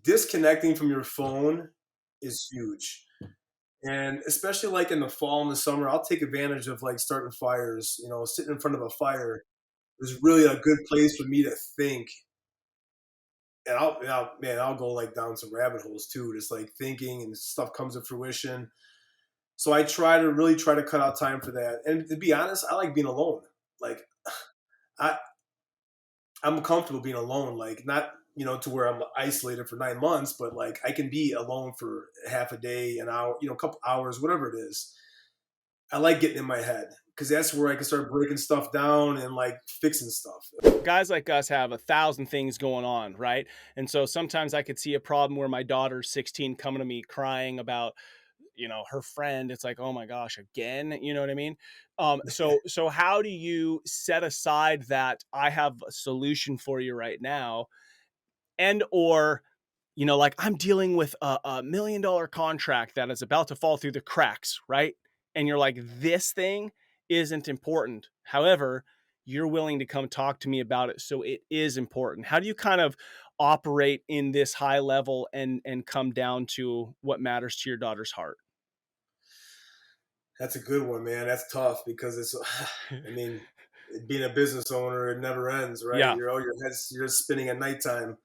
disconnecting from your phone is huge. And especially like in the fall and the summer, I'll take advantage of like starting fires, sitting in front of a fire is really a good place for me to think. And I'll go like down some rabbit holes too, just like thinking and stuff comes to fruition. So I try to cut out time for that. And to be honest, I like being alone. Like I, I'm comfortable being alone, like not, to where I'm isolated for 9 months, but like I can be alone for half a day, an hour, a couple hours, whatever it is. I like getting in my head because that's where I can start breaking stuff down and like fixing stuff. Guys like us have 1,000 things going on, right? And so sometimes I could see a problem where my daughter's 16 coming to me crying about, her friend. It's like, oh my gosh, again, you know what I mean? So how do you set aside that I have a solution for you right now, and or like I'm dealing with a $1 million contract that is about to fall through the cracks, right? And you're like, this thing isn't important. However, you're willing to come talk to me about it, so it is important. How do you kind of operate in this high level and come down to what matters to your daughter's heart? That's a good one, man. That's tough because I mean, being a business owner, it never ends, right? Yeah, You're spinning at nighttime.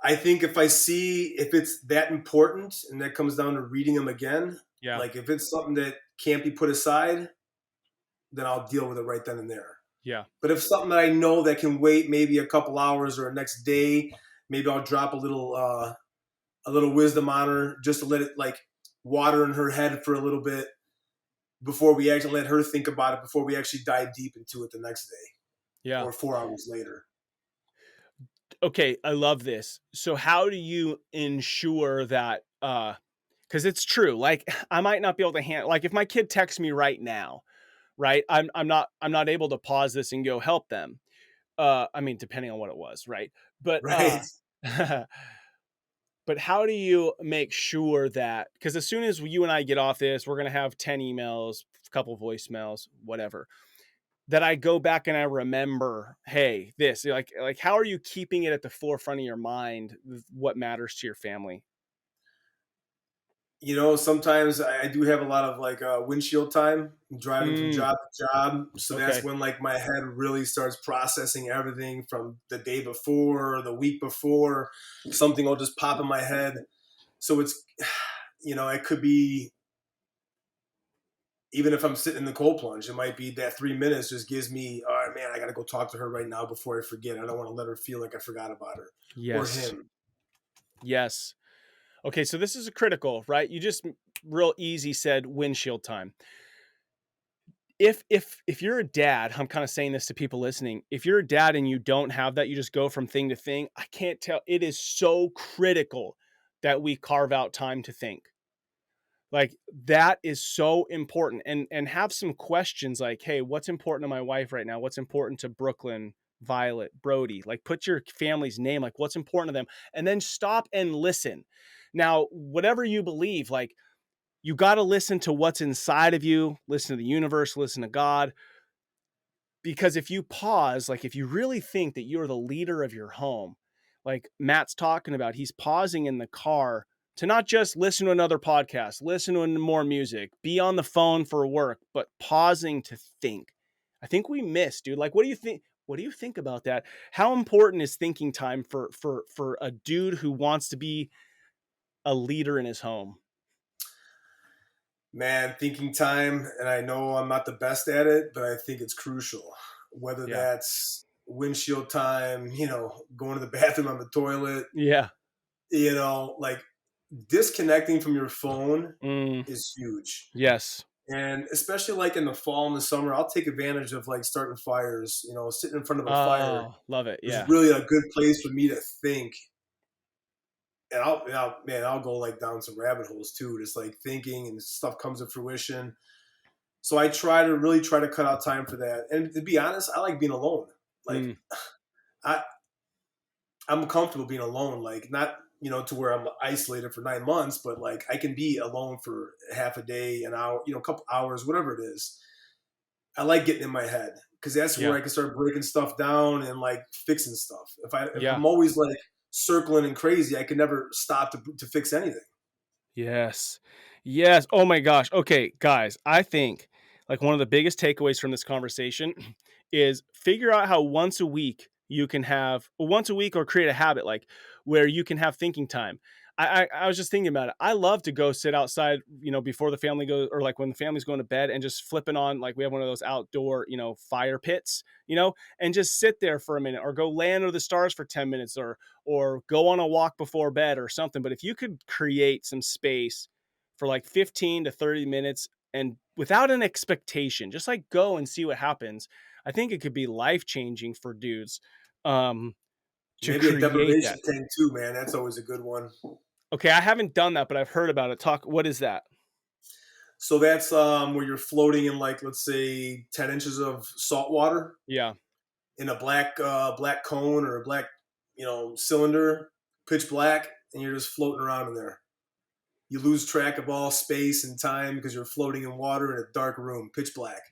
I think if it's that important and that comes down to reading them again, yeah, like if it's something that can't be put aside, then I'll deal with it right then and there. yeah, But if something that I know that can wait maybe a couple hours or a next day, maybe I'll drop a little wisdom on her just to let it like water in her head for a little bit before we actually let her think about it before we actually dive deep into it the next day yeah. or 4 hours later. Okay, I love this. So how do you ensure that because it's true, like I might not be able to handle, like if my kid texts me right now, right? I'm not able to pause this and go help them. I mean, depending on what it was, right? But Right. but how do you make sure that, because as soon as you and I get off this, we're gonna have 10 emails, a couple voicemails, whatever, that I go back and I remember, hey, this, like how are you keeping it at the forefront of your mind, what matters to your family? Sometimes I do have a lot of like windshield time driving from Mm, job to job. So that's okay. when like my head really starts processing everything from the day before, the week before. Something will just pop in my head. So it could be, even if I'm sitting in the cold plunge, it might be that 3 minutes just gives me, all right, man, I got to go talk to her right now before I forget. I don't want to let her feel like I forgot about her or Yes. him. Yes. Okay, so this is a critical, right? You just real easy said windshield time. If you're a dad, I'm kind of saying this to people listening. If you're a dad and you don't have that, you just go from thing to thing. I can't tell. It is so critical that we carve out time to think. Like that is so important, and have some questions like, hey, what's important to my wife right now? What's important to Brooklyn, Violet, Brody? Like put your family's name, like what's important to them, and then stop and listen. Now, whatever you believe, like you got to listen to what's inside of you, listen to the universe, listen to God. Because if you pause, like if you really think that you're the leader of your home, like Matt's talking about, he's pausing in the car to not just listen to another podcast, listen to more music, be on the phone for work, but pausing to think. I think we miss, dude. Like, what do you think? What do you think about that? How important is thinking time for a dude who wants to be a leader in his home? Man, thinking time, and I know I'm not the best at it, but I think it's crucial. Whether Yeah. that's windshield time, going to the bathroom on the toilet, Yeah. like disconnecting from your phone Mm, is huge. yes. And especially like in the fall and the summer, I'll take advantage of like starting fires, sitting in front of a fire Oh, love it. is Yeah. really a good place for me to think. And I'll go like down some rabbit holes too, just like thinking and stuff comes to fruition. So I try to cut out time for that. And to be honest, I like being alone. Like Mm, I I'm comfortable being alone. Like not to where I'm isolated for 9 months, but like I can be alone for half a day, an hour, a couple hours, whatever it is. I like getting in my head because that's where yeah. I can start breaking stuff down and like fixing stuff. If Yeah. I'm always like circling and crazy. I could never stop to fix anything. Yes. Yes. Oh my gosh. Okay, guys, I think like one of the biggest takeaways from this conversation is figure out how once a week you can have once a week or create a habit like where you can have thinking time. I was just thinking about it. I love to go sit outside, before the family goes or like when the family's going to bed and just flipping on like we have one of those outdoor, fire pits, and just sit there for a minute or go lay under the stars for 10 minutes or go on a walk before bed or something. But if you could create some space for like 15 to 30 minutes and without an expectation, just like go and see what happens, I think it could be life changing for dudes um, to Maybe a create deprivation that. tank too, man. That's always a good one. Okay, I haven't done that, but I've heard about it. What is that? So that's where you're floating in, like, let's say 10 inches of salt water Yeah. in a black cone or a black cylinder, pitch black, and you're just floating around in there. You lose track of all space and time because you're floating in water in a dark room, pitch black.